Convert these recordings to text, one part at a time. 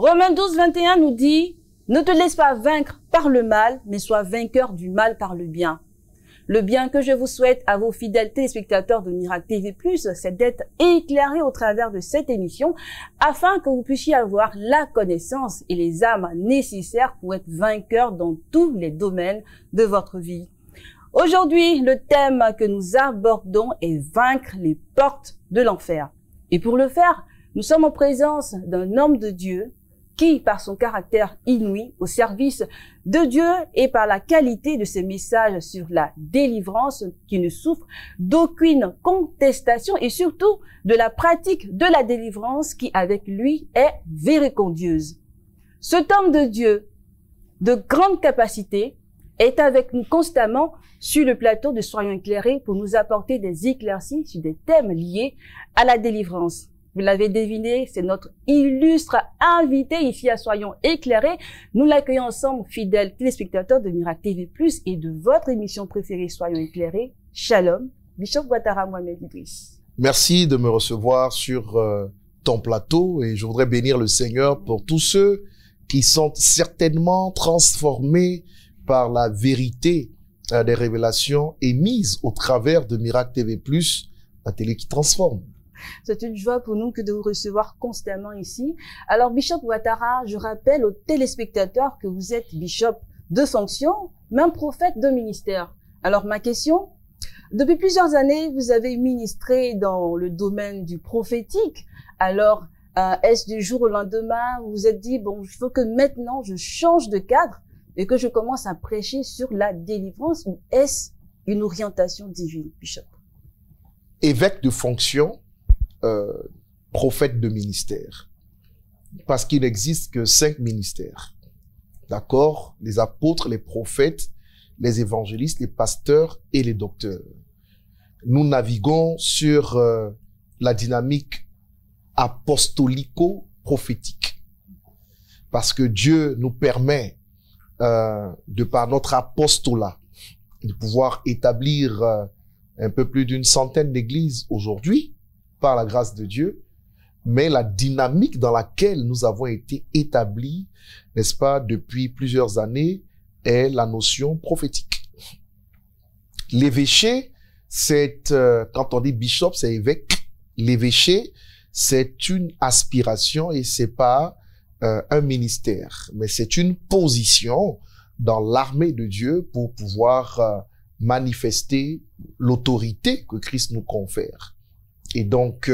Romains 12, 21 nous dit, ne te laisse pas vaincre par le mal, mais sois vainqueur du mal par le bien. Le bien que je vous souhaite à vos fidèles téléspectateurs de Miracle TV+, c'est d'être éclairés au travers de cette émission afin que vous puissiez avoir la connaissance et les âmes nécessaires pour être vainqueurs dans tous les domaines de votre vie. Aujourd'hui, le thème que nous abordons est vaincre les portes de l'enfer. Et pour le faire, nous sommes en présence d'un homme de Dieu qui, par son caractère inouï, au service de Dieu et par la qualité de ses messages sur la délivrance, qui ne souffre d'aucune contestation et surtout de la pratique de la délivrance qui, avec lui, est véricondieuse. Cet homme de Dieu, de grande capacité, est avec nous constamment sur le plateau de Soyons éclairés pour nous apporter des éclaircies sur des thèmes liés à la délivrance. Vous l'avez deviné, c'est notre illustre invité ici à Soyons éclairés. Nous l'accueillons ensemble, fidèles téléspectateurs de Miracle TV+, et de votre émission préférée Soyons éclairés. Shalom, Bishop Ouattara Mohamed Idriss. Merci de me recevoir sur ton plateau et je voudrais bénir le Seigneur pour tous ceux qui sont certainement transformés par la vérité des révélations émises au travers de Miracle TV+, la télé qui transforme. C'est une joie pour nous que de vous recevoir constamment ici. Alors, Bishop Ouattara, je rappelle aux téléspectateurs que vous êtes bishop de fonction, même prophète de ministère. Alors, ma question, depuis plusieurs années, vous avez ministré dans le domaine du prophétique. Alors, est-ce du jour au lendemain, vous vous êtes dit, bon, il faut que maintenant je change de cadre et que je commence à prêcher sur la délivrance, ou est-ce une orientation divine, Bishop? Évêque de fonction, prophète de ministère. Parce qu'il n'existe que 5 ministères. D'accord? Les apôtres, les prophètes, les évangélistes, les pasteurs et les docteurs. Nous naviguons sur la dynamique apostolico-prophétique. Parce que Dieu nous permet, de par notre apostolat, de pouvoir établir un peu plus d'une centaine d'églises aujourd'hui, par la grâce de Dieu, mais la dynamique dans laquelle nous avons été établis, n'est-ce pas, depuis plusieurs années, est la notion prophétique. L'évêché, c'est, quand on dit bishop, c'est évêque. L'évêché, c'est une aspiration et c'est pas un ministère, mais c'est une position dans l'armée de Dieu pour pouvoir manifester l'autorité que Christ nous confère. Et donc,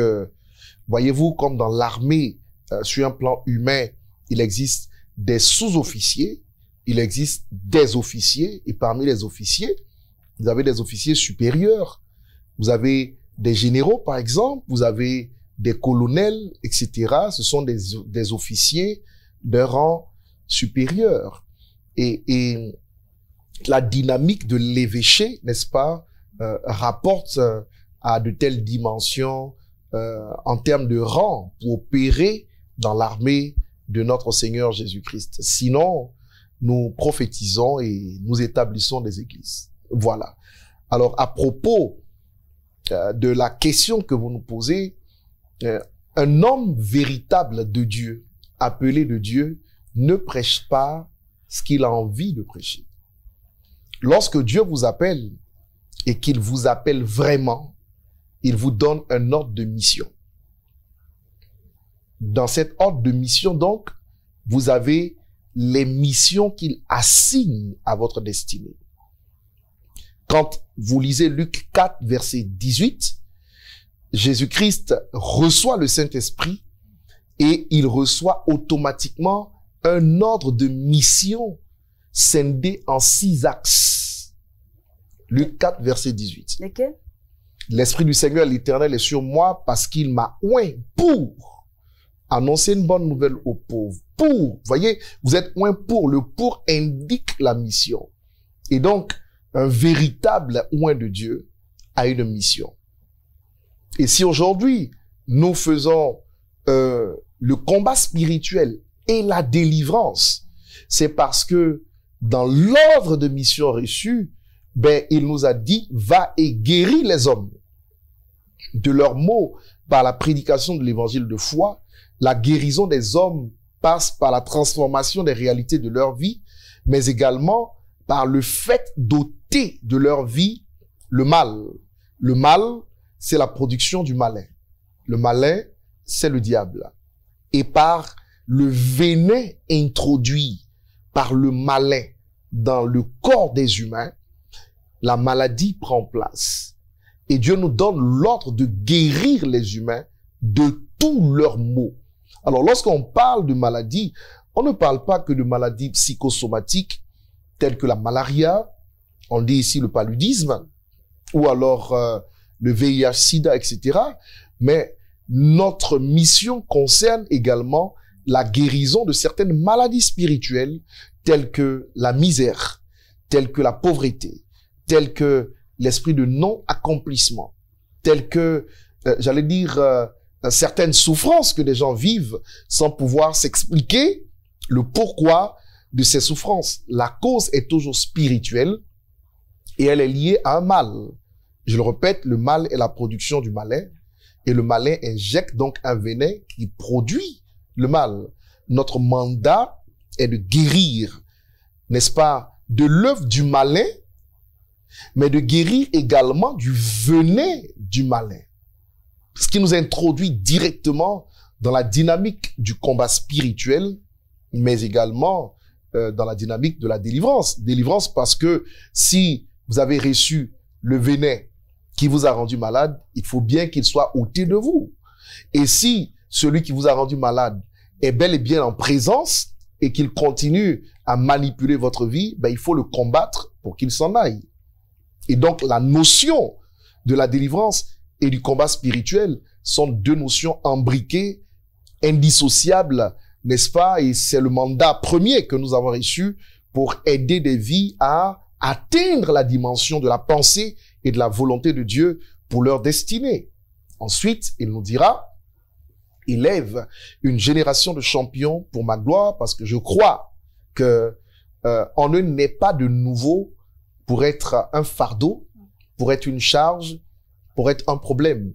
voyez-vous, comme dans l'armée, sur un plan humain, il existe des sous-officiers, il existe des officiers, et parmi les officiers, vous avez des officiers supérieurs, vous avez des généraux, par exemple, vous avez des colonels, etc. Ce sont des officiers d'un rang supérieur. Et la dynamique de l'évêché, n'est-ce pas, rapporte à de telles dimensions en termes de rang pour opérer dans l'armée de notre Seigneur Jésus-Christ. Sinon, nous prophétisons et nous établissons des églises. Voilà. Alors, à propos de la question que vous nous posez, un homme véritable de Dieu, appelé de Dieu, ne prêche pas ce qu'il a envie de prêcher. Lorsque Dieu vous appelle et qu'il vous appelle vraiment, il vous donne un ordre de mission. Dans cet ordre de mission, donc, vous avez les missions qu'il assigne à votre destinée. Quand vous lisez Luc 4, verset 18, Jésus-Christ reçoit le Saint-Esprit et il reçoit automatiquement un ordre de mission scindé en 6 axes. Luc 4, verset 18. Lesquels? L'Esprit du Seigneur, l'Éternel, est sur moi parce qu'il m'a oint pour annoncer une bonne nouvelle aux pauvres. Pour, voyez, vous êtes oint pour. Le pour indique la mission. Et donc, un véritable oint de Dieu a une mission. Et si aujourd'hui, nous faisons le combat spirituel et la délivrance, c'est parce que dans l'ordre de mission reçue, ben, il nous a dit, va et guéris les hommes de leurs maux par la prédication de l'évangile de foi, la guérison des hommes passe par la transformation des réalités de leur vie, mais également par le fait d'ôter de leur vie le mal. Le mal, c'est la production du malin. Le malin, c'est le diable. Et par le venin introduit par le malin dans le corps des humains, la maladie prend place. Et Dieu nous donne l'ordre de guérir les humains de tous leurs maux. Alors, lorsqu'on parle de maladie, on ne parle pas que de maladies psychosomatiques telles que la malaria, on dit ici le paludisme, ou alors le VIH-Sida, etc. Mais notre mission concerne également la guérison de certaines maladies spirituelles telles que la misère, telles que la pauvreté, telles que l'esprit de non-accomplissement, telles que, j'allais dire, certaines souffrances que des gens vivent sans pouvoir s'expliquer le pourquoi de ces souffrances. La cause est toujours spirituelle et elle est liée à un mal. Je le répète, le mal est la production du malin et le malin injecte donc un venin qui produit le mal. Notre mandat est de guérir, n'est-ce pas, de l'œuvre du malin, mais de guérir également du venin du malin. Ce qui nous introduit directement dans la dynamique du combat spirituel, mais également dans la dynamique de la délivrance. Délivrance parce que si vous avez reçu le venin qui vous a rendu malade, il faut bien qu'il soit ôté de vous. Et si celui qui vous a rendu malade est bel et bien en présence et qu'il continue à manipuler votre vie, ben, il faut le combattre pour qu'il s'en aille. Et donc, la notion de la délivrance et du combat spirituel sont deux notions imbriquées, indissociables, n'est-ce pas? Et c'est le mandat premier que nous avons reçu pour aider des vies à atteindre la dimension de la pensée et de la volonté de Dieu pour leur destinée. Ensuite, il nous dira, élève une génération de champions pour ma gloire, parce que je crois que on ne naît pas de nouveau pour être un fardeau, pour être une charge, pour être un problème.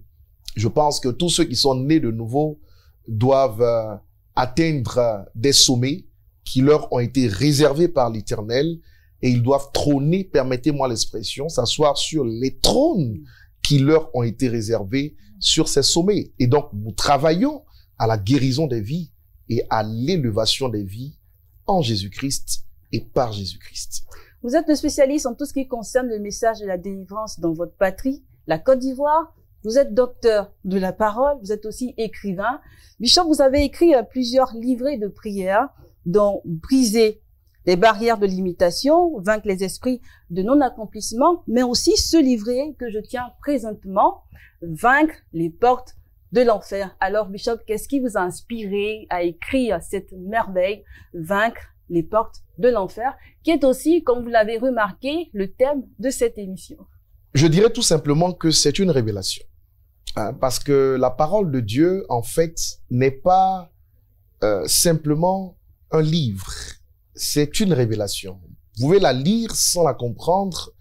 Je pense que tous ceux qui sont nés de nouveau doivent atteindre des sommets qui leur ont été réservés par l'Éternel et ils doivent trôner, permettez-moi l'expression, s'asseoir sur les trônes qui leur ont été réservés sur ces sommets. Et donc, nous travaillons à la guérison des vies et à l'élévation des vies en Jésus-Christ et par Jésus-Christ. Vous êtes le spécialiste en tout ce qui concerne le message de la délivrance dans votre patrie, la Côte d'Ivoire. Vous êtes docteur de la parole, vous êtes aussi écrivain. Bishop, vous avez écrit plusieurs livrets de prières, dont Briser les barrières de l'imitation, Vaincre les esprits de non-accomplissement, mais aussi ce livret que je tiens présentement, Vaincre les portes de l'enfer. Alors, Bishop, qu'est-ce qui vous a inspiré à écrire cette merveille, Vaincre les portes de l'enfer, qui est aussi, comme vous l'avez remarqué, le thème de cette émission? Je dirais tout simplement que c'est une révélation. Parce que la parole de Dieu, en fait, n'est pas simplement un livre. C'est une révélation. Vous pouvez la lire sans la comprendre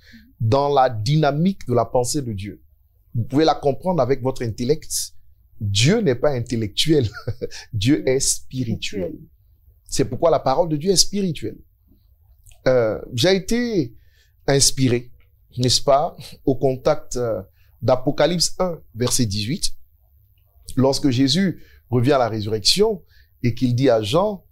dans la dynamique de la pensée de Dieu. Vous pouvez la comprendre avec votre intellect. Dieu n'est pas intellectuel. Dieu est spirituel. C'est pourquoi la parole de Dieu est spirituelle. J'ai été inspiré, n'est-ce pas, au contact d'Apocalypse 1, verset 18, lorsque Jésus revient à la résurrection et qu'il dit à Jean,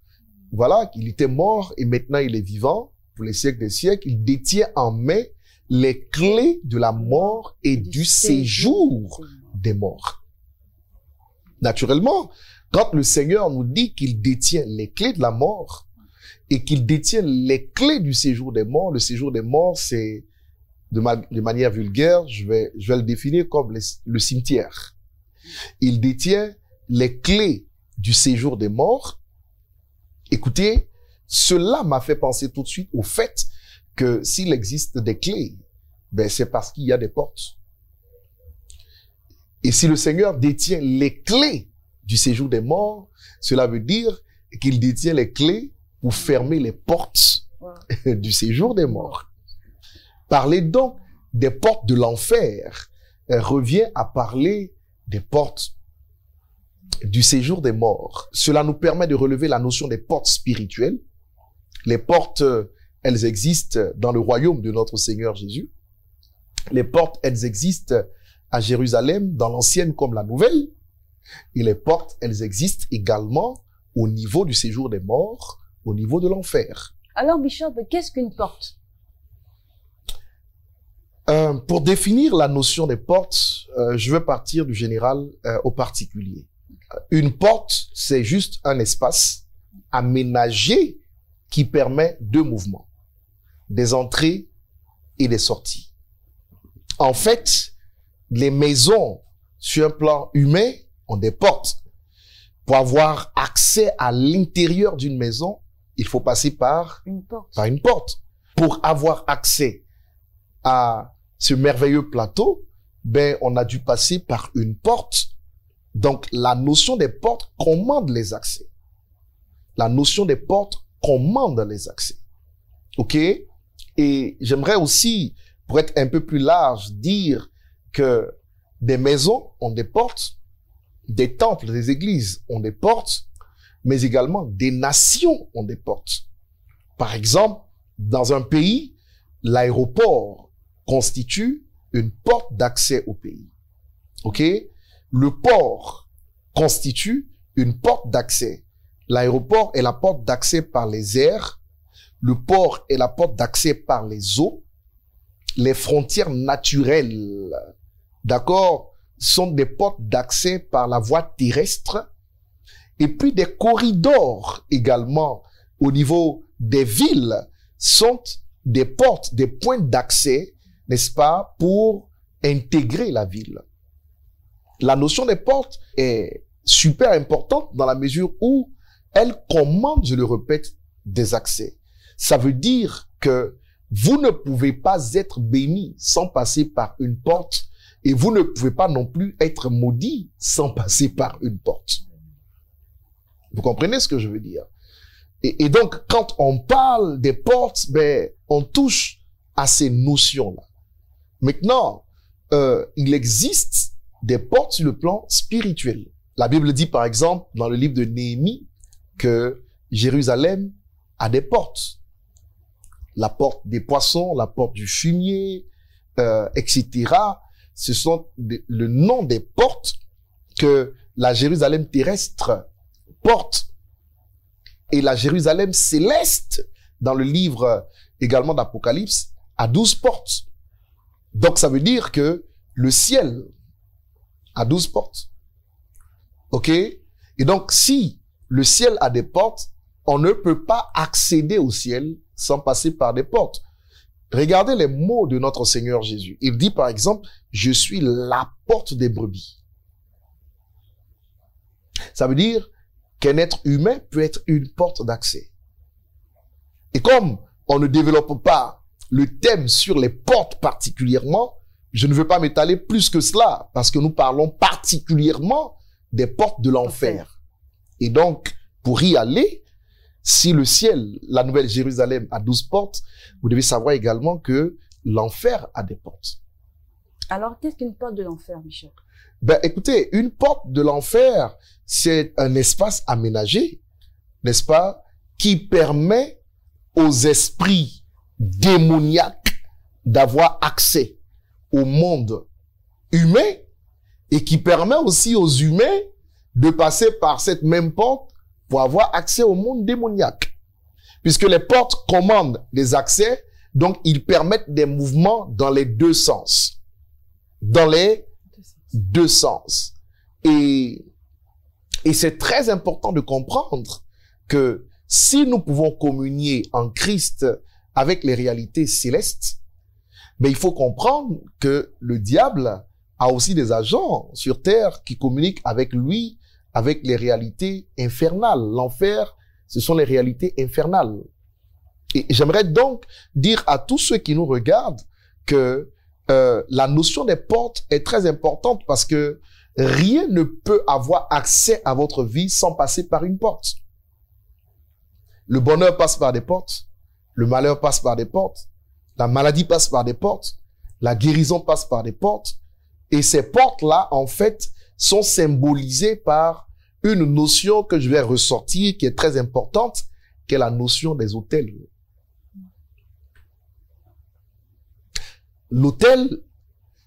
voilà, qu'il était mort et maintenant il est vivant pour les siècles des siècles, il détient en main les clés de la mort et du séjour des morts. Naturellement, quand le Seigneur nous dit qu'il détient les clés de la mort et qu'il détient les clés du séjour des morts, le séjour des morts, c'est de manière vulgaire, je vais le définir comme le cimetière. Il détient les clés du séjour des morts. Écoutez, cela m'a fait penser tout de suite au fait que s'il existe des clés, ben c'est parce qu'il y a des portes. Et si le Seigneur détient les clés du séjour des morts, cela veut dire qu'il détient les clés pour fermer les portes du séjour des morts. Parler donc des portes de l'enfer revient à parler des portes du séjour des morts. Cela nous permet de relever la notion des portes spirituelles. Les portes, elles existent dans le royaume de notre Seigneur Jésus. Les portes, elles existent à Jérusalem, dans l'ancienne comme la nouvelle. Et les portes, elles existent également au niveau du séjour des morts, au niveau de l'enfer. Alors, Bishop, qu'est-ce qu'une porte? Pour définir la notion des portes, je vais partir du général au particulier. Une porte, c'est juste un espace aménagé qui permet deux mouvements, des entrées et des sorties. En fait, les maisons, sur un plan humain, ont des portes. Pour avoir accès à l'intérieur d'une maison, il faut passer par une porte. Pour avoir accès à ce merveilleux plateau, ben, on a dû passer par une porte. Donc, la notion des portes commande les accès. La notion des portes commande les accès. OK? Et j'aimerais aussi, pour être un peu plus large, dire que des maisons ont des portes, des temples, des églises ont des portes, mais également des nations ont des portes. Par exemple, dans un pays, l'aéroport constitue une porte d'accès au pays. OK? Le port constitue une porte d'accès. L'aéroport est la porte d'accès par les airs. Le port est la porte d'accès par les eaux. Les frontières naturelles, d'accord, sont des portes d'accès par la voie terrestre. Et puis des corridors également au niveau des villes sont des portes, des points d'accès, n'est-ce pas, pour intégrer la ville. La notion des portes est super importante dans la mesure où elle commande, je le répète, des accès. Ça veut dire que vous ne pouvez pas être béni sans passer par une porte et vous ne pouvez pas non plus être maudit sans passer par une porte. Vous comprenez ce que je veux dire? Et donc, quand on parle des portes, ben, on touche à ces notions-là. Maintenant, il existe des portes sur le plan spirituel. La Bible dit, par exemple, dans le livre de Néhémie, que Jérusalem a des portes. La porte des poissons, la porte du fumier, etc. Ce sont le nom des portes que la Jérusalem terrestre porte. Et la Jérusalem céleste, dans le livre également d'Apocalypse, a 12 portes. Donc ça veut dire que le ciel a 12 portes. OK? Et donc si le ciel a des portes, on ne peut pas accéder au ciel sans passer par des portes. Regardez les mots de notre Seigneur Jésus. Il dit par exemple, je suis la porte des brebis. Ça veut dire qu'un être humain peut être une porte d'accès. Et comme on ne développe pas le thème sur les portes particulièrement, je ne veux pas m'étaler plus que cela, parce que nous parlons particulièrement des portes de l'enfer. Et donc, pour y aller, si le ciel, la nouvelle Jérusalem, a 12 portes, vous devez savoir également que l'enfer a des portes. Alors, qu'est-ce qu'une porte de l'enfer, Michel? Ben, écoutez, une porte de l'enfer, c'est un espace aménagé, n'est-ce pas, qui permet aux esprits démoniaques d'avoir accès au monde humain et qui permet aussi aux humains de passer par cette même porte pour avoir accès au monde démoniaque. Puisque les portes commandent les accès, donc ils permettent des mouvements dans les deux sens. Dans les deux sens. Et c'est très important de comprendre que si nous pouvons communier en Christ avec les réalités célestes, mais il faut comprendre que le diable a aussi des agents sur terre qui communiquent avec lui, avec les réalités infernales. L'enfer, ce sont les réalités infernales. Et j'aimerais donc dire à tous ceux qui nous regardent que la notion des portes est très importante parce que rien ne peut avoir accès à votre vie sans passer par une porte. Le bonheur passe par des portes, le malheur passe par des portes, la maladie passe par des portes, la guérison passe par des portes. Et ces portes-là, en fait, sont symbolisées par une notion que je vais ressortir qui est très importante, qui est la notion des hôtels. L'hôtel,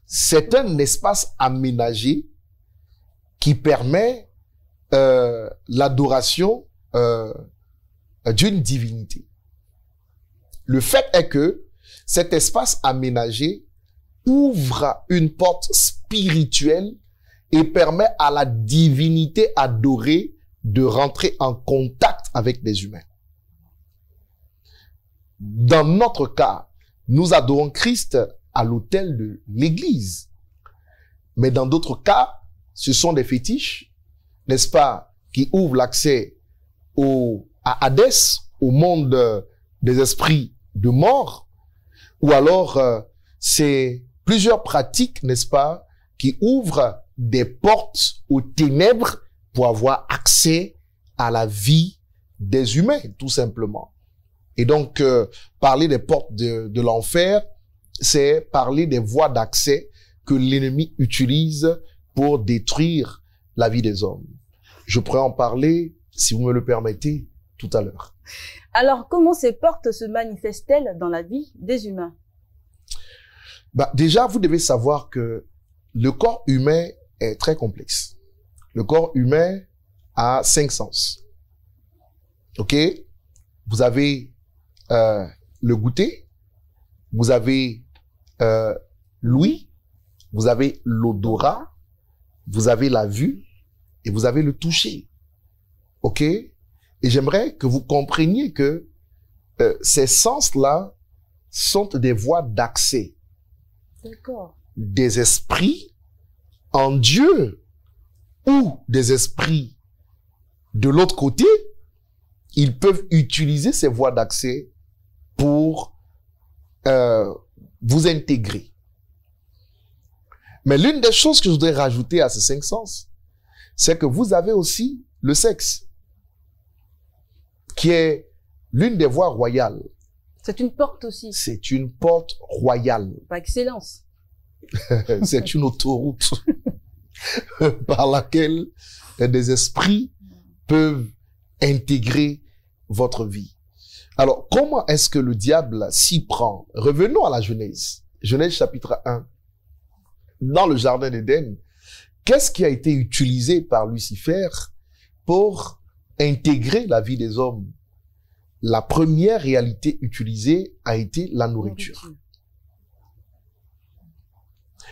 c'est un espace aménagé qui permet l'adoration d'une divinité. Le fait est que cet espace aménagé ouvre une porte spirituelle et permet à la divinité adorée de rentrer en contact avec les humains. Dans notre cas, nous adorons Christ à l'autel de l'Église. Mais dans d'autres cas, ce sont des fétiches, n'est-ce pas, qui ouvrent l'accès à Hadès, au monde des esprits de mort, ou alors c'est plusieurs pratiques, n'est-ce pas, qui ouvrent des portes aux ténèbres pour avoir accès à la vie des humains, tout simplement. Et donc, parler des portes de l'enfer, c'est parler des voies d'accès que l'ennemi utilise pour détruire la vie des hommes. Je pourrais en parler, si vous me le permettez, tout à l'heure. Alors, comment ces portes se manifestent-elles dans la vie des humains? Déjà, vous devez savoir que le corps humain est très complexe. Le corps humain a 5 sens. OK? Vous avez le goûter, vous avez l'ouïe, vous avez l'odorat, vous avez la vue et vous avez le toucher. OK? Et j'aimerais que vous compreniez que ces sens-là sont des voies d'accès des esprits en Dieu ou des esprits de l'autre côté. Ils peuvent utiliser ces voies d'accès pour vous intégrer. Mais l'une des choses que je voudrais rajouter à ces 5 sens, c'est que vous avez aussi le sexe, qui est l'une des voies royales. C'est une porte aussi. C'est une porte royale. Par excellence. C'est une autoroute par laquelle des esprits peuvent intégrer votre vie. Alors, comment est-ce que le diable s'y prend? Revenons à la Genèse. Genèse chapitre 1. Dans le jardin d'Éden, qu'est-ce qui a été utilisé par Lucifer pour intégrer la vie des hommes? La première réalité utilisée a été la nourriture.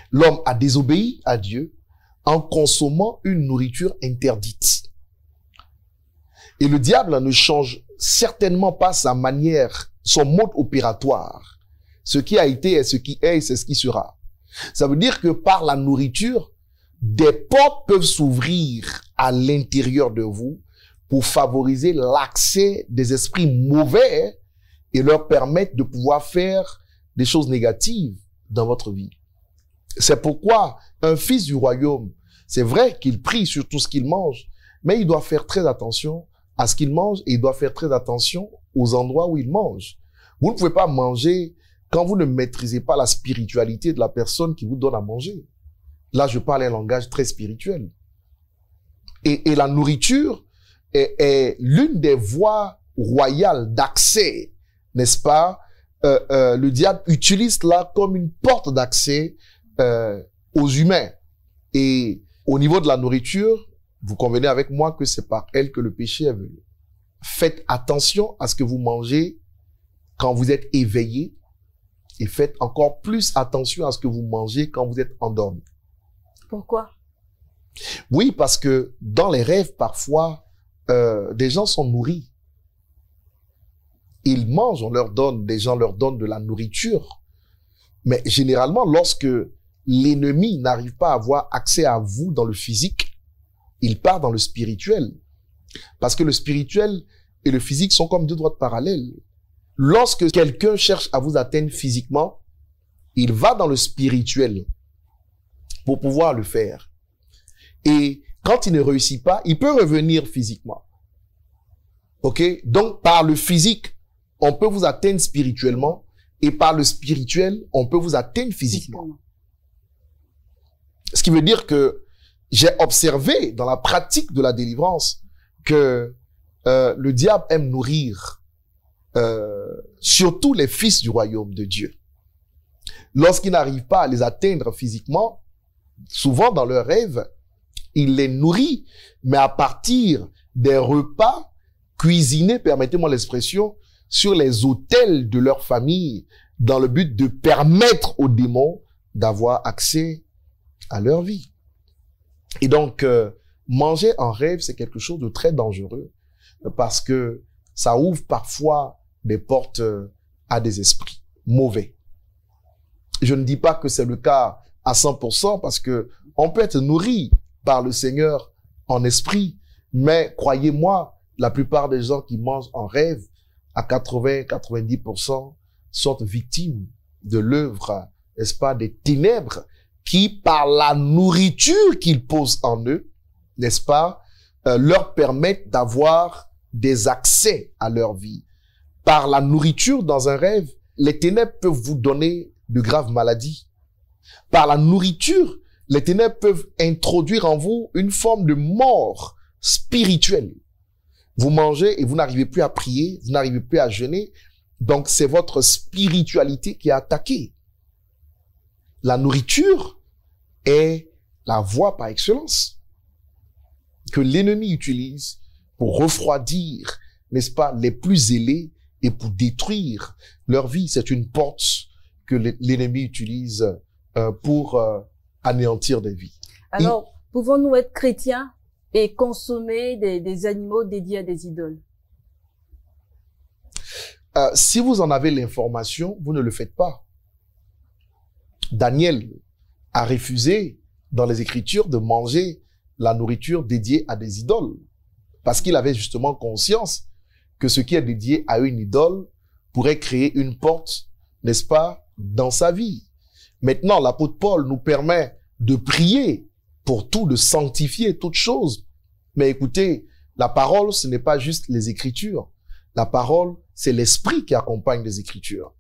L'homme a désobéi à Dieu en consommant une nourriture interdite. Et le diable ne change certainement pas sa manière, son mode opératoire. Ce qui a été est ce qui est et c'est ce qui sera. Ça veut dire que par la nourriture, des portes peuvent s'ouvrir à l'intérieur de vous pour favoriser l'accès des esprits mauvais et leur permettre de pouvoir faire des choses négatives dans votre vie. C'est pourquoi un fils du royaume, c'est vrai qu'il prie sur tout ce qu'il mange, mais il doit faire très attention à ce qu'il mange et il doit faire très attention aux endroits où il mange. Vous ne pouvez pas manger quand vous ne maîtrisez pas la spiritualité de la personne qui vous donne à manger. Là, je parle un langage très spirituel. Et la nourriture est l'une des voies royales d'accès, n'est-ce pas? Le diable utilise cela comme une porte d'accès aux humains. Et au niveau de la nourriture, vous convenez avec moi que c'est par elle que le péché est venu. Faites attention à ce que vous mangez quand vous êtes éveillé et faites encore plus attention à ce que vous mangez quand vous êtes endormi. Pourquoi? Oui, parce que dans les rêves, parfois, des gens sont nourris. Ils mangent, des gens leur donnent de la nourriture. Mais généralement, lorsque l'ennemi n'arrive pas à avoir accès à vous dans le physique, il part dans le spirituel. Parce que le spirituel et le physique sont comme 2 droites parallèles. Lorsque quelqu'un cherche à vous atteindre physiquement, il va dans le spirituel pour pouvoir le faire. Et quand il ne réussit pas, il peut revenir physiquement. OK? Donc, par le physique, on peut vous atteindre spirituellement et par le spirituel, on peut vous atteindre physiquement. Ce qui veut dire que j'ai observé dans la pratique de la délivrance que le diable aime nourrir surtout les fils du royaume de Dieu. Lorsqu'ils n'arrivent pas à les atteindre physiquement, souvent dans leurs rêves, il les nourrit, mais à partir des repas cuisinés, permettez-moi l'expression, sur les autels de leur famille, dans le but de permettre aux démons d'avoir accès à leur vie. Et donc, manger en rêve, c'est quelque chose de très dangereux, parce que ça ouvre parfois des portes à des esprits mauvais. Je ne dis pas que c'est le cas à 100%, parce que on peut être nourri par le Seigneur en esprit, mais croyez-moi, la plupart des gens qui mangent en rêve, à 80-90%, sont victimes de l'œuvre, n'est-ce pas, des ténèbres, qui, par la nourriture qu'ils posent en eux, n'est-ce pas, leur permettent d'avoir des accès à leur vie. Par la nourriture dans un rêve, les ténèbres peuvent vous donner de graves maladies. Par la nourriture, les ténèbres peuvent introduire en vous une forme de mort spirituelle. Vous mangez et vous n'arrivez plus à prier, vous n'arrivez plus à jeûner, donc c'est votre spiritualité qui est attaquée. La nourriture est la voie par excellence que l'ennemi utilise pour refroidir, n'est-ce pas, les plus zélés et pour détruire leur vie. C'est une porte que l'ennemi utilise pour anéantir des vies. Alors, pouvons-nous être chrétiens et consommer des animaux dédiés à des idoles? Si vous en avez l'information, vous ne le faites pas. Daniel a refusé dans les Écritures de manger la nourriture dédiée à des idoles, parce qu'il avait justement conscience que ce qui est dédié à une idole pourrait créer une porte, n'est-ce pas, dans sa vie. Maintenant, l'apôtre Paul nous permet de prier pour tout, de sanctifier toute chose. Mais écoutez, la parole, ce n'est pas juste les Écritures. La parole, c'est l'esprit qui accompagne les Écritures.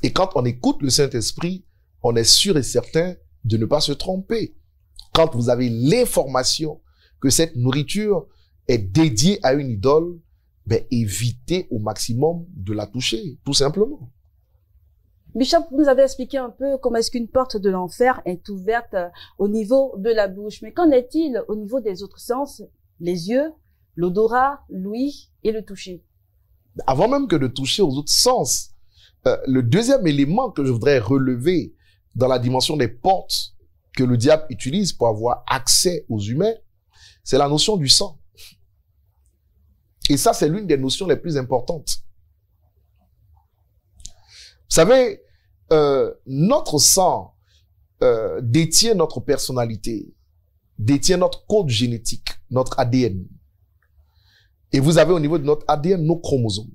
Et quand on écoute le Saint-Esprit, on est sûr et certain de ne pas se tromper. Quand vous avez l'information que cette nourriture est dédiée à une idole, ben, évitez au maximum de la toucher, tout simplement. Bishop, vous nous avez expliqué un peu comment est-ce qu'une porte de l'enfer est ouverte au niveau de la bouche. Mais qu'en est-il au niveau des autres sens, les yeux, l'odorat, l'ouïe et le toucher? Avant même que de toucher aux autres sens, le deuxième élément que je voudrais relever dans la dimension des portes que le diable utilise pour avoir accès aux humains, c'est la notion du sang. Et ça, c'est l'une des notions les plus importantes. Vous savez, notre sang détient notre personnalité, détient notre code génétique, notre ADN. Et vous avez au niveau de notre ADN nos chromosomes.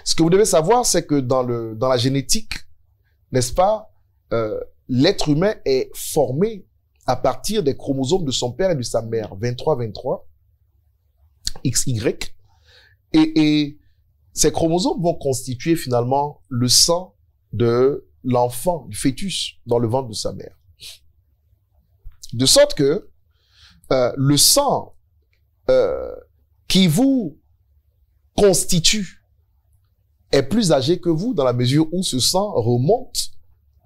Ce que vous devez savoir, c'est que dans la génétique, n'est-ce pas, l'être humain est formé à partir des chromosomes de son père et de sa mère, 23, XY, et ces chromosomes vont constituer finalement le sang de l'enfant, du fœtus, dans le ventre de sa mère. De sorte que le sang qui vous constitue est plus âgé que vous, dans la mesure où ce sang remonte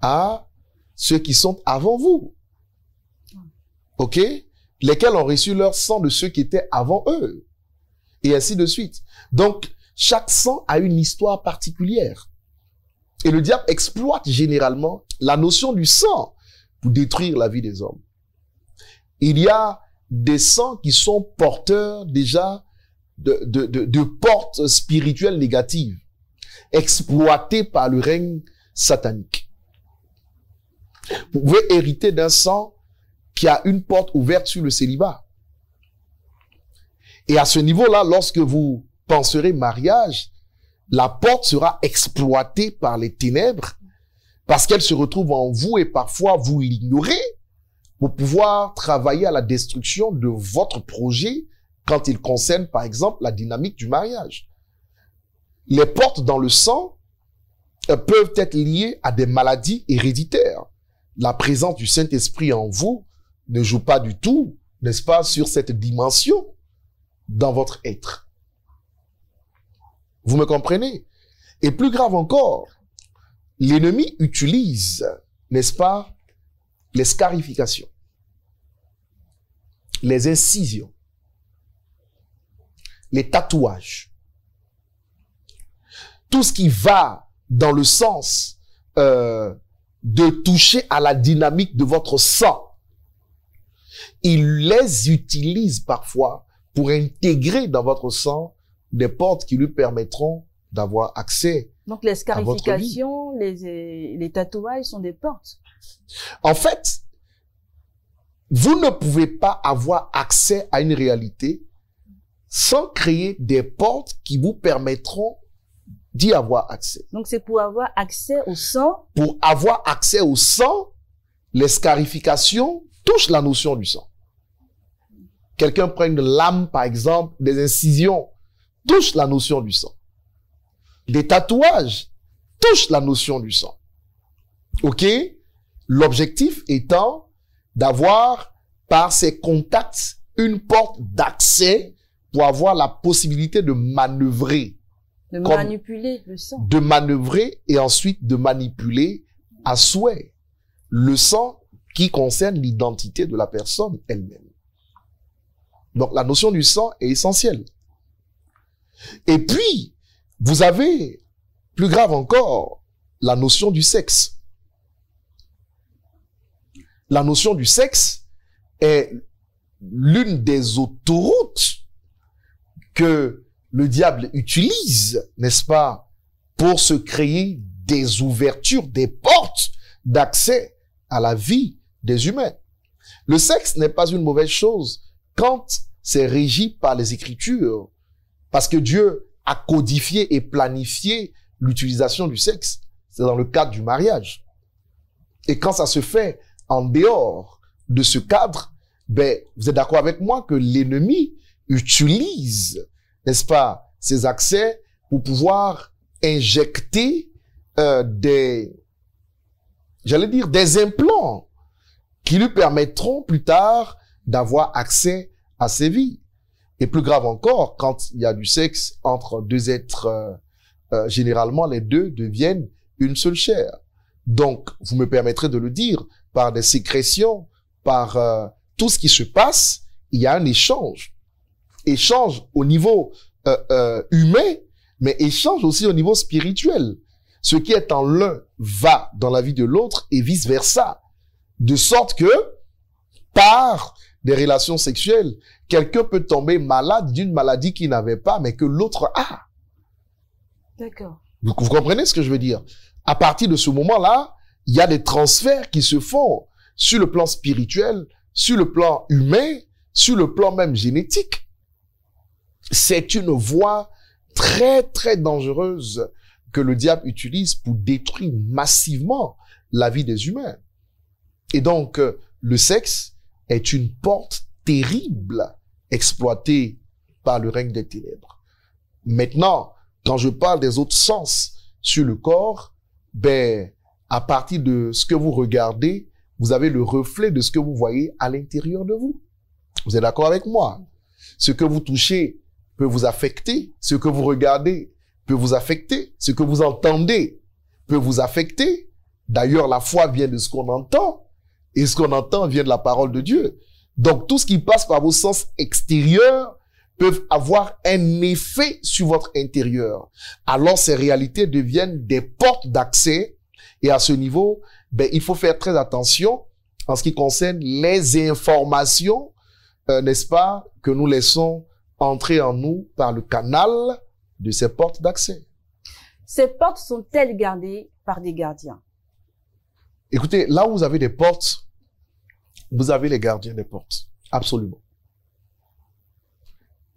à ceux qui sont avant vous. OK? Lesquels ont reçu leur sang de ceux qui étaient avant eux. Et ainsi de suite. Donc, chaque sang a une histoire particulière. Et le diable exploite généralement la notion du sang pour détruire la vie des hommes. Il y a des sangs qui sont porteurs déjà de portes spirituelles négatives, exploitées par le règne satanique. Vous pouvez hériter d'un sang qui a une porte ouverte sur le célibat. Et à ce niveau-là, lorsque vous penserez mariage, la porte sera exploitée par les ténèbres parce qu'elle se retrouve en vous et parfois vous l'ignorez pour pouvoir travailler à la destruction de votre projet quand il concerne, par exemple, la dynamique du mariage. Les portes dans le sang peuvent être liées à des maladies héréditaires. La présence du Saint-Esprit en vous ne joue pas du tout, n'est-ce pas, sur cette dimension dans votre être. Vous me comprenez? Et plus grave encore, l'ennemi utilise, n'est-ce pas, les scarifications, les incisions, les tatouages, tout ce qui va dans le sens de toucher à la dynamique de votre sang. Il les utilise parfois pour intégrer dans votre sang des portes qui lui permettront d'avoir accès. Donc les scarifications, les tatouages sont des portes. En fait, vous ne pouvez pas avoir accès à une réalité sans créer des portes qui vous permettront d'y avoir accès. Donc c'est pour avoir accès au sang. Pour avoir accès au sang, les scarifications touchent la notion du sang. Quelqu'un prend une lame, par exemple, des incisions, touche la notion du sang. Des tatouages touchent la notion du sang. OK? L'objectif étant d'avoir, par ces contacts, une porte d'accès pour avoir la possibilité de manœuvrer. De manipuler le sang. De manœuvrer et ensuite de manipuler à souhait le sang qui concerne l'identité de la personne elle-même. Donc, la notion du sang est essentielle. Et puis, vous avez, plus grave encore, la notion du sexe. La notion du sexe est l'une des autoroutes que le diable utilise, n'est-ce pas, pour se créer des ouvertures, des portes d'accès à la vie des humains. Le sexe n'est pas une mauvaise chose quand c'est régi par les Écritures, parce que Dieu a codifié et planifié l'utilisation du sexe. C'est dans le cadre du mariage. Et quand ça se fait en dehors de ce cadre, ben, vous êtes d'accord avec moi que l'ennemi utilise, n'est-ce pas, ces accès pour pouvoir injecter des implants qui lui permettront plus tard d'avoir accès à ses vies. Et plus grave encore, quand il y a du sexe entre deux êtres, généralement les deux deviennent une seule chair. Donc, vous me permettrez de le dire, par des sécrétions, par tout ce qui se passe, il y a un échange. Échange au niveau humain, mais échange aussi au niveau spirituel. Ce qui est en l'un va dans la vie de l'autre et vice-versa. De sorte que, par des relations sexuelles, quelqu'un peut tomber malade d'une maladie qu'il n'avait pas, mais que l'autre a. D'accord. Vous comprenez ce que je veux dire? À partir de ce moment-là, il y a des transferts qui se font sur le plan spirituel, sur le plan humain, sur le plan même génétique. C'est une voie très, très dangereuse que le diable utilise pour détruire massivement la vie des humains. Et donc, le sexe est une porte terrible exploitée par le règne des ténèbres. Maintenant, quand je parle des autres sens sur le corps, ben, à partir de ce que vous regardez, vous avez le reflet de ce que vous voyez à l'intérieur de vous. Vous êtes d'accord avec moi? Ce que vous touchez peut vous affecter, ce que vous regardez peut vous affecter, ce que vous entendez peut vous affecter. D'ailleurs, la foi vient de ce qu'on entend, et ce qu'on entend vient de la parole de Dieu. Donc, tout ce qui passe par vos sens extérieurs peuvent avoir un effet sur votre intérieur. Alors, ces réalités deviennent des portes d'accès. Et à ce niveau, ben, il faut faire très attention en ce qui concerne les informations, n'est-ce pas, que nous laissons entrer en nous par le canal de ces portes d'accès. Ces portes sont-elles gardées par des gardiens? Écoutez, là où vous avez des portes, vous avez les gardiens des portes. Absolument.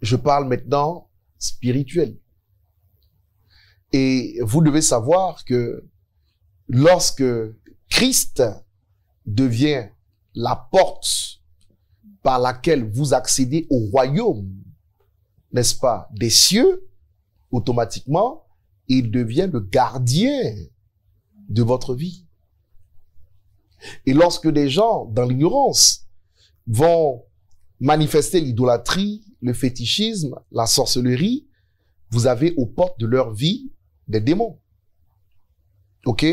Je parle maintenant spirituel. Et vous devez savoir que lorsque Christ devient la porte par laquelle vous accédez au royaume, n'est-ce pas, des cieux, automatiquement, il devient le gardien de votre vie. Et lorsque des gens, dans l'ignorance, vont manifester l'idolâtrie, le fétichisme, la sorcellerie, vous avez aux portes de leur vie des démons. OK?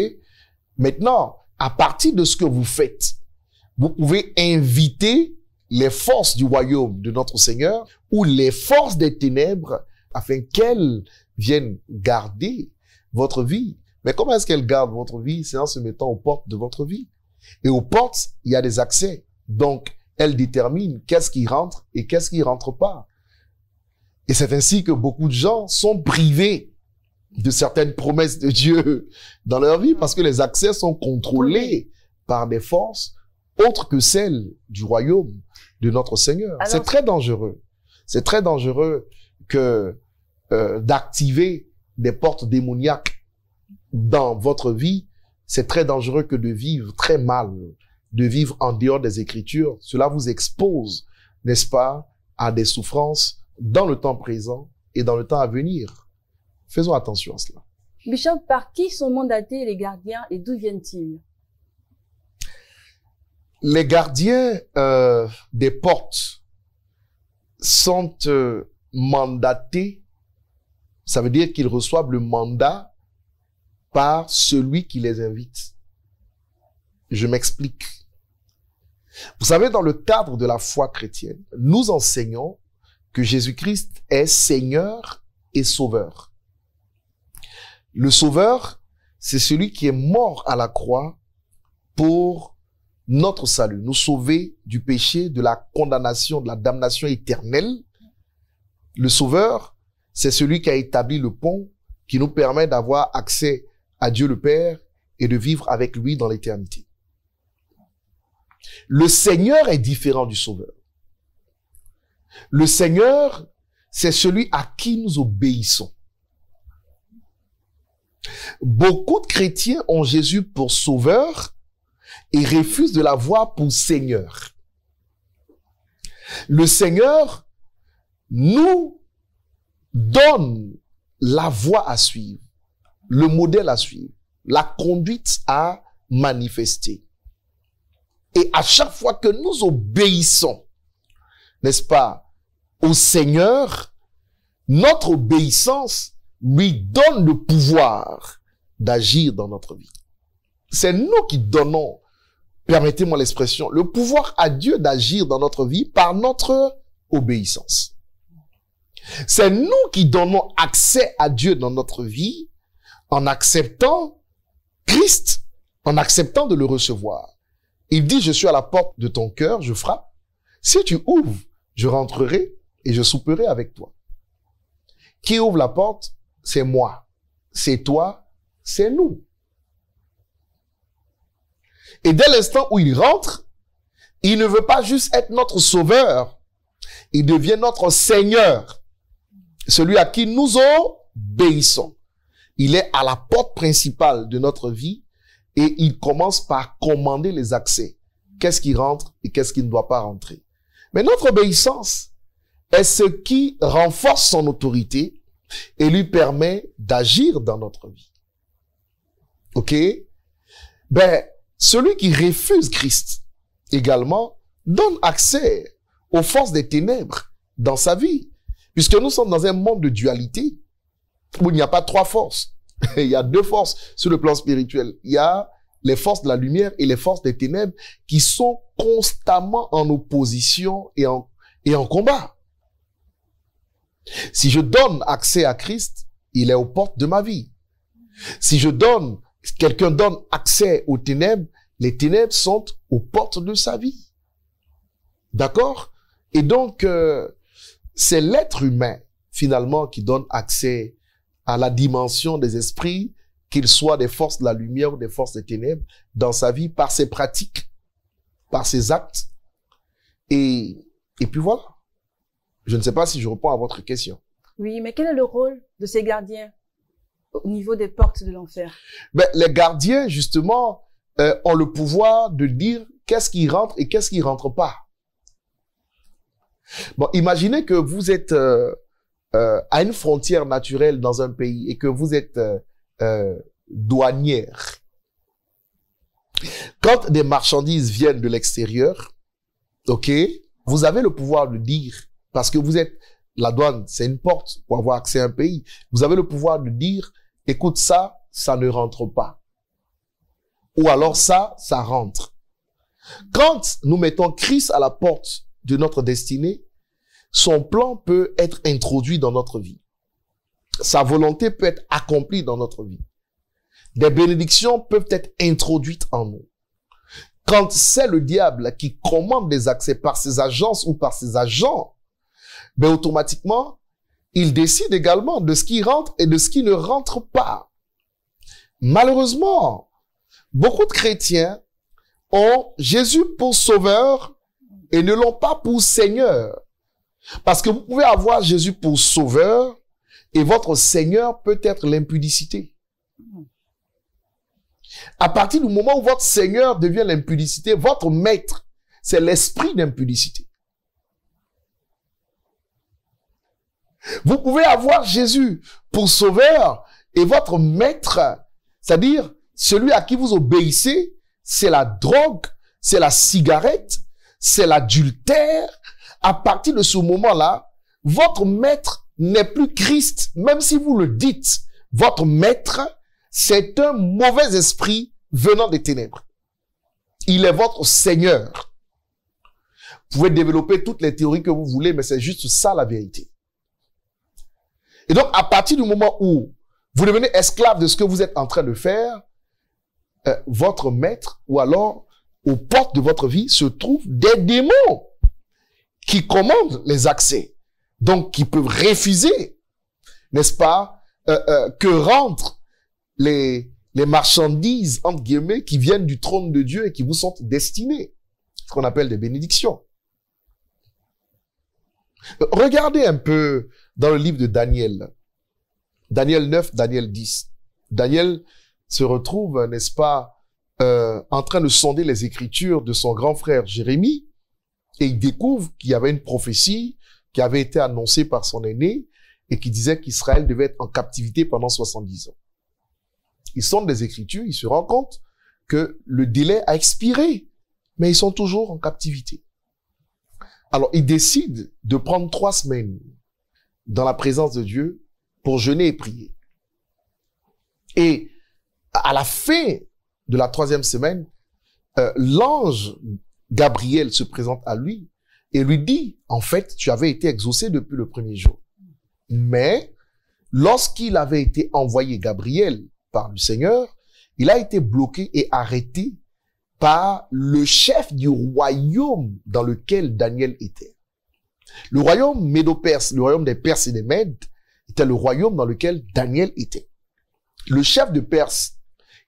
Maintenant, à partir de ce que vous faites, vous pouvez inviter les forces du royaume de notre Seigneur ou les forces des ténèbres afin qu'elles viennent garder votre vie. Mais comment est-ce qu'elles gardent votre vie? C'est en se mettant aux portes de votre vie. Et aux portes, il y a des accès. Donc, elles déterminent qu'est-ce qui rentre et qu'est-ce qui rentre pas. Et c'est ainsi que beaucoup de gens sont privés de certaines promesses de Dieu dans leur vie parce que les accès sont contrôlés par des forces autres que celles du royaume de notre Seigneur. C'est très dangereux. C'est très dangereux que d'activer des portes démoniaques dans votre vie. C'est très dangereux que de vivre très mal, de vivre en dehors des Écritures. Cela vous expose, n'est-ce pas, à des souffrances dans le temps présent et dans le temps à venir. Faisons attention à cela. Bishop, par qui sont mandatés les gardiens et d'où viennent-ils? Les gardiens des portes sont mandatés, ça veut dire qu'ils reçoivent le mandat par celui qui les invite. Je m'explique. Vous savez, dans le cadre de la foi chrétienne, nous enseignons que Jésus-Christ est Seigneur et Sauveur. Le Sauveur, c'est celui qui est mort à la croix pour notre salut, nous sauver du péché, de la condamnation, de la damnation éternelle. Le Sauveur, c'est celui qui a établi le pont qui nous permet d'avoir accès à Dieu le Père et de vivre avec lui dans l'éternité. Le Seigneur est différent du Sauveur. Le Seigneur, c'est celui à qui nous obéissons. Beaucoup de chrétiens ont Jésus pour Sauveur et refusent de l'avoir pour Seigneur. Le Seigneur nous donne la voie à suivre, le modèle à suivre, la conduite à manifester. Et à chaque fois que nous obéissons, n'est-ce pas, au Seigneur, notre obéissance lui donne le pouvoir d'agir dans notre vie. C'est nous qui donnons, permettez-moi l'expression, le pouvoir à Dieu d'agir dans notre vie par notre obéissance. C'est nous qui donnons accès à Dieu dans notre vie en acceptant Christ, en acceptant de le recevoir. Il dit, je suis à la porte de ton cœur, je frappe. Si tu ouvres, je rentrerai et je souperai avec toi. Qui ouvre la porte? C'est moi. C'est toi. C'est nous. Et dès l'instant où il rentre, il ne veut pas juste être notre sauveur. Il devient notre Seigneur. Celui à qui nous obéissons. Il est à la porte principale de notre vie et il commence par commander les accès. Qu'est-ce qui rentre et qu'est-ce qui ne doit pas rentrer. Mais notre obéissance est ce qui renforce son autorité et lui permet d'agir dans notre vie. OK? Celui qui refuse Christ également donne accès aux forces des ténèbres dans sa vie. Puisque nous sommes dans un monde de dualité où il n'y a pas trois forces. Il y a deux forces sur le plan spirituel. Il y a les forces de la lumière et les forces des ténèbres qui sont constamment en opposition et en combat. Si je donne accès à Christ, il est aux portes de ma vie. Si quelqu'un donne accès aux ténèbres, les ténèbres sont aux portes de sa vie. D'accord? Et donc, c'est l'être humain, finalement, qui donne accès à la dimension des esprits, qu'ils soient des forces de la lumière ou des forces des ténèbres, dans sa vie, par ses pratiques, par ses actes. Et puis voilà. Je ne sais pas si je réponds à votre question. Oui, mais quel est le rôle de ces gardiens au niveau des portes de l'enfer? Les gardiens, justement, ont le pouvoir de dire qu'est-ce qui rentre et qu'est-ce qui rentre pas. Bon, imaginez que vous êtes à une frontière naturelle dans un pays et que vous êtes douanière. Quand des marchandises viennent de l'extérieur, ok, vous avez le pouvoir de dire, parce que vous êtes, la douane, c'est une porte pour avoir accès à un pays. Vous avez le pouvoir de dire, écoute, ça ne rentre pas. Ou alors ça rentre. Quand nous mettons Christ à la porte de notre destinée, son plan peut être introduit dans notre vie. Sa volonté peut être accomplie dans notre vie. Des bénédictions peuvent être introduites en nous. Quand c'est le diable qui commande des accès par ses agences ou par ses agents, ben automatiquement, il décide également de ce qui rentre et de ce qui ne rentre pas. Malheureusement, beaucoup de chrétiens ont Jésus pour sauveur et ne l'ont pas pour Seigneur. Parce que vous pouvez avoir Jésus pour sauveur et votre Seigneur peut être l'impudicité. À partir du moment où votre Seigneur devient l'impudicité, votre maître, c'est l'esprit d'impudicité. Vous pouvez avoir Jésus pour sauveur et votre maître, c'est-à-dire celui à qui vous obéissez, c'est la drogue, c'est la cigarette, c'est l'adultère. À partir de ce moment-là, votre maître n'est plus Christ, même si vous le dites. Votre maître, c'est un mauvais esprit venant des ténèbres. Il est votre Seigneur. Vous pouvez développer toutes les théories que vous voulez, mais c'est juste ça la vérité. Et donc, à partir du moment où vous devenez esclave de ce que vous êtes en train de faire, votre maître, ou alors aux portes de votre vie, se trouvent des démons qui commandent les accès. Donc, qui peuvent refuser, n'est-ce pas, que rentrent les marchandises, entre guillemets, qui viennent du trône de Dieu et qui vous sont destinées. Ce qu'on appelle des bénédictions. Regardez un peu dans le livre de Daniel. Daniel 9, Daniel 10. Daniel se retrouve, n'est-ce pas, en train de sonder les écritures de son grand frère Jérémie, et il découvre qu'il y avait une prophétie qui avait été annoncée par son aîné et qui disait qu'Israël devait être en captivité pendant 70 ans. Il sonde les écritures, il se rend compte que le délai a expiré, mais ils sont toujours en captivité. Alors, il décide de prendre 3 semaines dans la présence de Dieu pour jeûner et prier. Et à la fin de la 3e semaine, l'ange Gabriel se présente à lui et lui dit, en fait, tu avais été exaucé depuis le premier jour. Mais, lorsqu'il avait été envoyé, Gabriel, par le Seigneur, il a été bloqué et arrêté par le chef du royaume dans lequel Daniel était. Le royaume médo-perse, le royaume des Perses et des Mèdes, était le royaume dans lequel Daniel était. Le chef de Perse,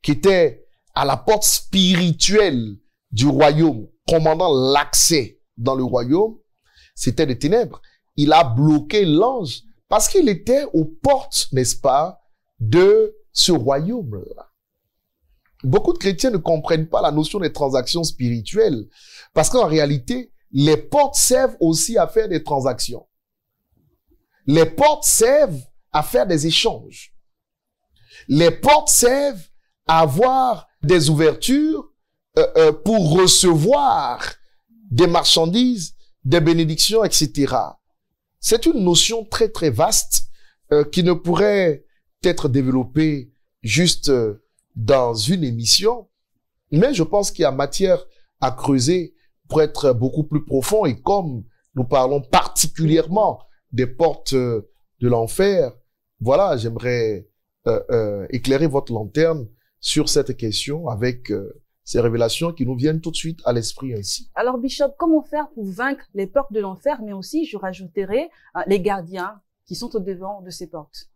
qui était à la porte spirituelle du royaume, commandant l'accès dans le royaume, c'était des ténèbres. Il a bloqué l'ange parce qu'il était aux portes, n'est-ce pas, de ce royaume-là. Beaucoup de chrétiens ne comprennent pas la notion des transactions spirituelles parce qu'en réalité, les portes servent aussi à faire des transactions. Les portes servent à faire des échanges. Les portes servent à avoir des ouvertures pour recevoir des marchandises, des bénédictions, etc. C'est une notion très très vaste qui ne pourrait être développée juste dans une émission, mais je pense qu'il y a matière à creuser pour être beaucoup plus profond. Et comme nous parlons particulièrement des portes de l'enfer, voilà, j'aimerais éclairer votre lanterne sur cette question avec ces révélations qui nous viennent tout de suite à l'esprit ainsi. Alors, Bishop, comment faire pour vaincre les portes de l'enfer, mais aussi, je rajouterai, les gardiens qui sont au devant de ces portes?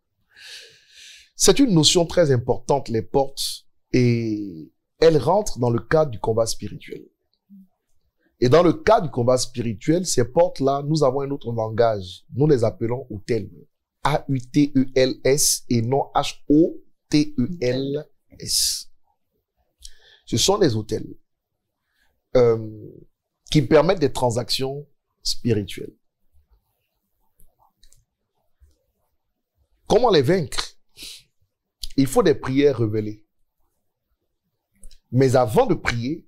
C'est une notion très importante, les portes, et elles rentrent dans le cadre du combat spirituel. Et dans le cadre du combat spirituel, ces portes-là, nous avons un autre langage. Nous les appelons autels. A-U-T-E-L-S et non H-O-T-E-L-S. Ce sont des autels qui permettent des transactions spirituelles. Comment les vaincre? Il faut des prières révélées. Mais avant de prier,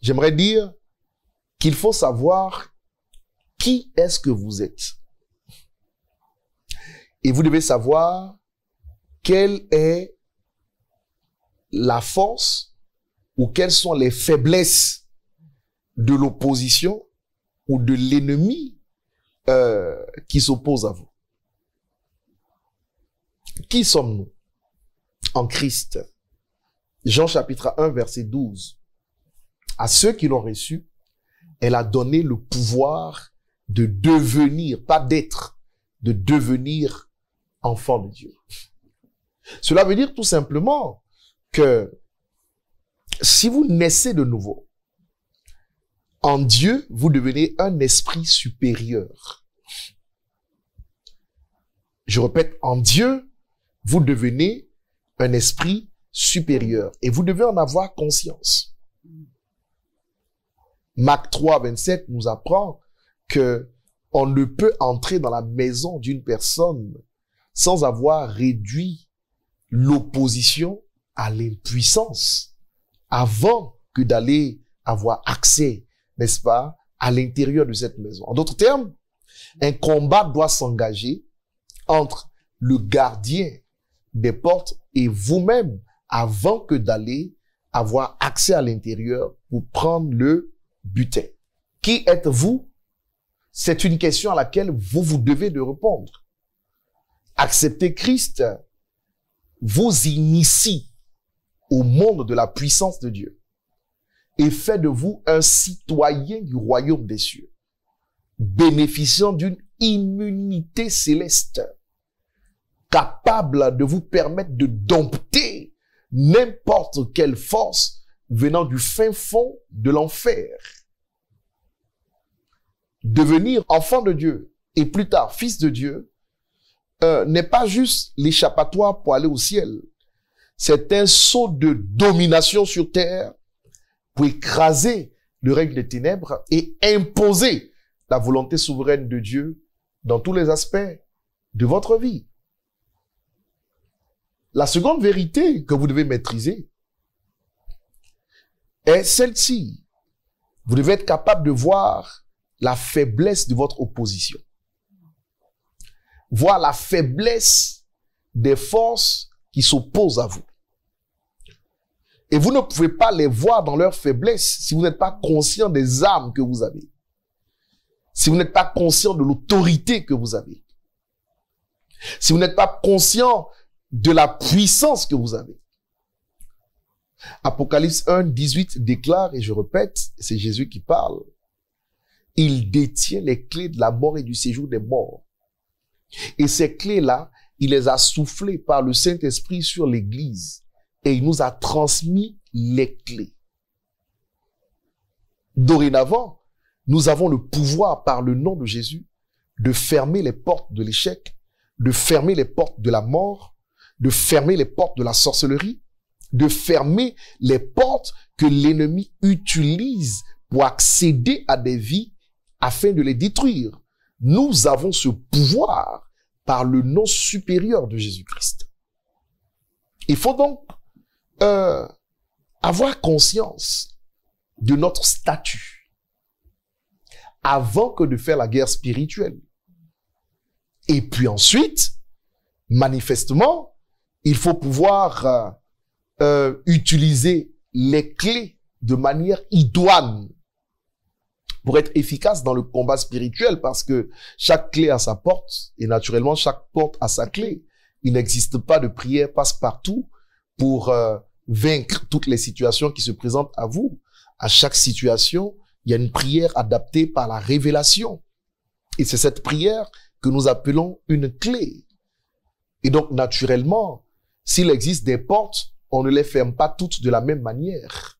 j'aimerais dire qu'il faut savoir qui est-ce que vous êtes. Et vous devez savoir quelle est la force ou quelles sont les faiblesses de l'opposition ou de l'ennemi qui s'oppose à vous. Qui sommes-nous en Christ? Jean chapitre 1 verset 12. À ceux qui l'ont reçu, elle a donné le pouvoir de devenir, pas d'être, de devenir enfant de Dieu. Cela veut dire tout simplement que si vous naissez de nouveau, en Dieu, vous devenez un esprit supérieur. Je répète, en Dieu, vous devenez un esprit supérieur et vous devez en avoir conscience. Marc 3, 27 nous apprend que on ne peut entrer dans la maison d'une personne sans avoir réduit l'opposition à l'impuissance avant que d'aller avoir accès, n'est-ce pas, à l'intérieur de cette maison. En d'autres termes, un combat doit s'engager entre le gardien des portes et vous-même avant que d'aller avoir accès à l'intérieur pour prendre le butin. Qui êtes-vous? C'est une question à laquelle vous devez de répondre. Accepter Christ vous initie au monde de la puissance de Dieu et fait de vous un citoyen du royaume des cieux, bénéficiant d'une immunité céleste, capable de vous permettre de dompter n'importe quelle force venant du fin fond de l'enfer. Devenir enfant de Dieu et plus tard fils de Dieu n'est pas juste l'échappatoire pour aller au ciel. C'est un saut de domination sur terre pour écraser le règne des ténèbres et imposer la volonté souveraine de Dieu dans tous les aspects de votre vie. La seconde vérité que vous devez maîtriser est celle-ci. Vous devez être capable de voir la faiblesse de votre opposition. Voir la faiblesse des forces qui s'opposent à vous. Et vous ne pouvez pas les voir dans leur faiblesse si vous n'êtes pas conscient des armes que vous avez. Si vous n'êtes pas conscient de l'autorité que vous avez. Si vous n'êtes pas conscient de la puissance que vous avez. Apocalypse 1, 18 déclare, et je répète, c'est Jésus qui parle, il détient les clés de la mort et du séjour des morts. Et ces clés-là, il les a soufflées par le Saint-Esprit sur l'Église. Et il nous a transmis les clés. Dorénavant, nous avons le pouvoir par le nom de Jésus de fermer les portes de l'échec, de fermer les portes de la mort, de fermer les portes de la sorcellerie, de fermer les portes que l'ennemi utilise pour accéder à des vies afin de les détruire. Nous avons ce pouvoir par le nom supérieur de Jésus-Christ. Il faut donc avoir conscience de notre statut avant que de faire la guerre spirituelle. Et puis ensuite, manifestement, il faut pouvoir utiliser les clés de manière idoine pour être efficace dans le combat spirituel, parce que chaque clé a sa porte et naturellement chaque porte a sa clé. Il n'existe pas de prière passe-partout pour vaincre toutes les situations qui se présentent à vous. À chaque situation, il y a une prière adaptée par la révélation. Et c'est cette prière que nous appelons une clé. Et donc, naturellement, s'il existe des portes, on ne les ferme pas toutes de la même manière.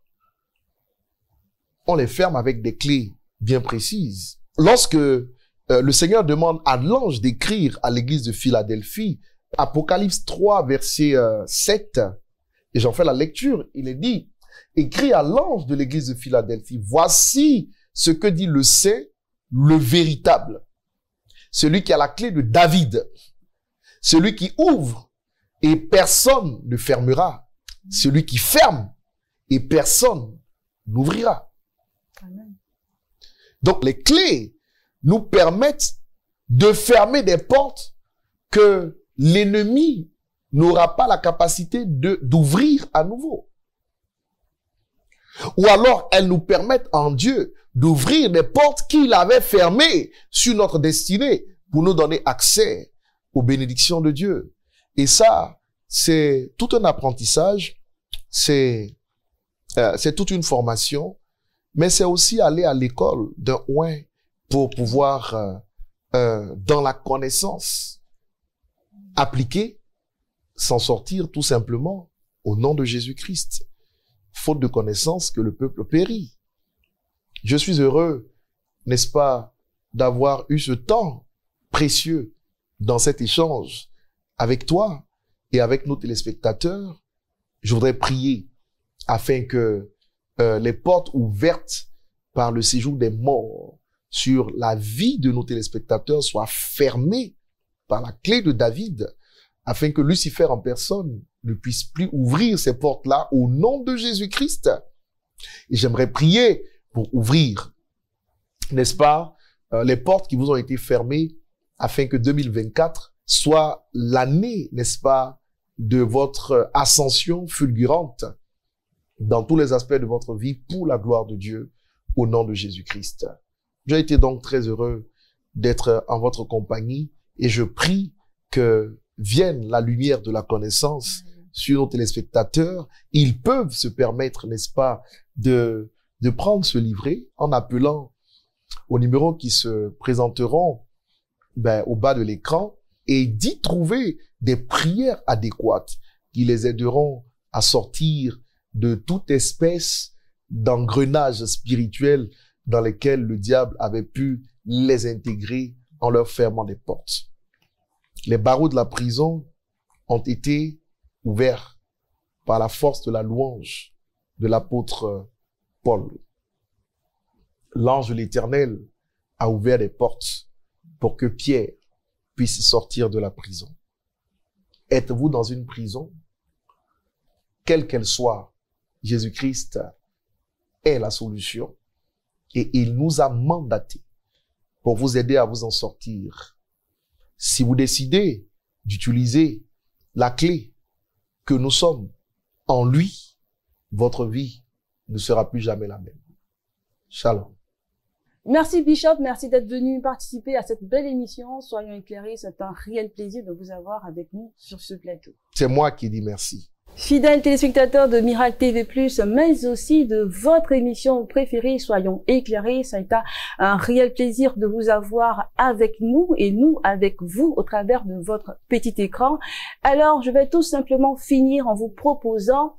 On les ferme avec des clés bien précises. Lorsque le Seigneur demande à l'ange d'écrire à l'église de Philadelphie, Apocalypse 3, verset 7, et j'en fais la lecture, il est dit, écrit à l'ange de l'église de Philadelphie, voici ce que dit le saint, le véritable, celui qui a la clé de David, celui qui ouvre et personne ne fermera, celui qui ferme et personne n'ouvrira. Amen. Donc, les clés nous permettent de fermer des portes que l'ennemi n'aura pas la capacité d'ouvrir à nouveau. Ou alors, elles nous permettent en Dieu d'ouvrir des portes qu'il avait fermées sur notre destinée pour nous donner accès aux bénédictions de Dieu. Et ça, c'est tout un apprentissage, c'est toute une formation, mais c'est aussi aller à l'école d'un oin pour pouvoir, dans la connaissance, appliquer, s'en sortir tout simplement au nom de Jésus-Christ. Faute de connaissance que le peuple périt. Je suis heureux, n'est-ce pas, d'avoir eu ce temps précieux dans cet échange avec toi et avec nos téléspectateurs. Je voudrais prier afin que les portes ouvertes par le séjour des morts sur la vie de nos téléspectateurs soient fermées par la clé de David, afin que Lucifer en personne ne puisse plus ouvrir ces portes-là au nom de Jésus-Christ. Et j'aimerais prier pour ouvrir, n'est-ce pas, les portes qui vous ont été fermées afin que 2024 soit l'année, n'est-ce pas, de votre ascension fulgurante dans tous les aspects de votre vie pour la gloire de Dieu au nom de Jésus-Christ. J'ai été donc très heureux d'être en votre compagnie et je prie que vienne la lumière de la connaissance sur nos téléspectateurs. Ils peuvent se permettre, n'est-ce pas, de prendre ce livret en appelant aux numéros qui se présenteront au bas de l'écran et d'y trouver des prières adéquates qui les aideront à sortir de toute espèce d'engrenage spirituel dans lesquels le diable avait pu les intégrer en leur fermant des portes. Les barreaux de la prison ont été ouverts par la force de la louange de l'apôtre Paul. L'ange de l'Éternel a ouvert des portes pour que Pierre puisse sortir de la prison. Êtes-vous dans une prison? Quelle qu'elle soit, Jésus-Christ est la solution et il nous a mandatés pour vous aider à vous en sortir. Si vous décidez d'utiliser la clé que nous sommes en lui, votre vie ne sera plus jamais la même. Shalom. Merci Bishop, merci d'être venu participer à cette belle émission. Soyons éclairés, c'est un réel plaisir de vous avoir avec nous sur ce plateau. C'est moi qui dis merci. Fidèles téléspectateurs de Miracle TV+, mais aussi de votre émission préférée, Soyons éclairés, ça a été un réel plaisir de vous avoir avec nous et nous avec vous au travers de votre petit écran. Alors, je vais tout simplement finir en vous proposant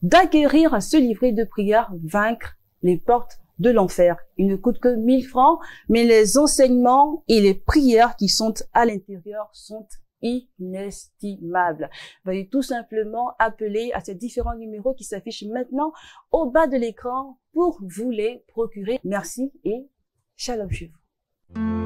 d'acquérir ce livret de prières, Vaincre les portes de l'enfer. Il ne coûte que 1000 francs, mais les enseignements et les prières qui sont à l'intérieur sont inestimables. Veuillez tout simplement appeler à ces différents numéros qui s'affichent maintenant au bas de l'écran pour vous les procurer. Merci et shalom chez vous.